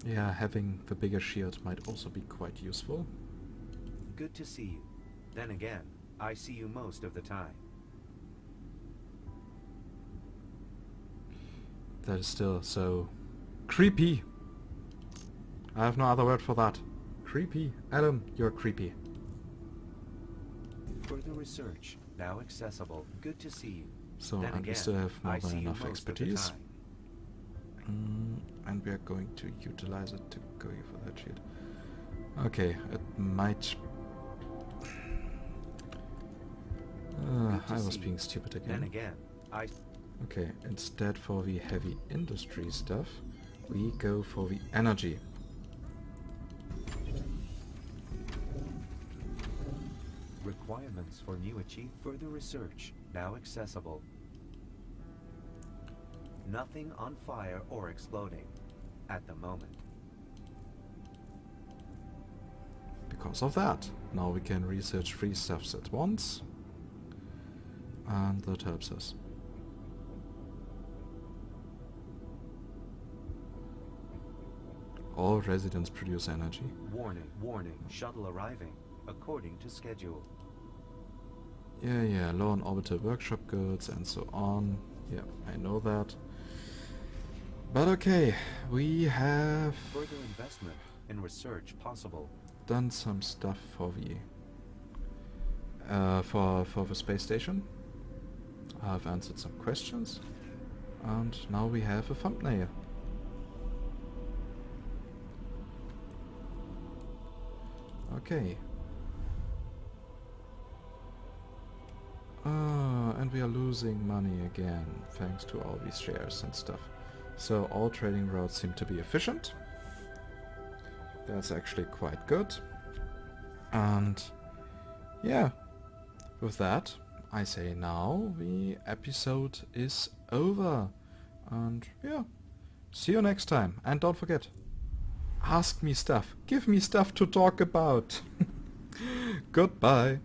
yeah, having the bigger shield might also be quite useful. Good to see you. Then again, I see you most of the time. That is still so creepy. I have no other word for that. Creepy. Adam, you're creepy. Further research now accessible. Good to see you. So, Then and we again, still have more I than see you enough most of the expertise. time. And we are going to utilize it to go for that shit. Okay, it might... Good to I was see being you. stupid Then again. again, I... Okay, instead for the heavy industry stuff, we go for the energy. Requirements for new achieve further research now accessible. Nothing on fire or exploding at the moment. Because of that, now we can research 3 stuffs at once, and that helps us. All residents produce energy. Warning, warning, shuttle arriving according to schedule. Yeah, low on orbital workshop goods and so on. Yeah, I know that. But okay, we have Further investment in research possible. done some stuff for the for the space station. I've answered some questions, and now we have a thumbnail. Okay. And we are losing money again, thanks to all these shares and stuff. So all trading routes seem to be efficient. That's actually quite good. And yeah, with that, I say now the episode is over. And yeah, see you next time. And don't forget, ask me stuff. Give me stuff to talk about. Goodbye.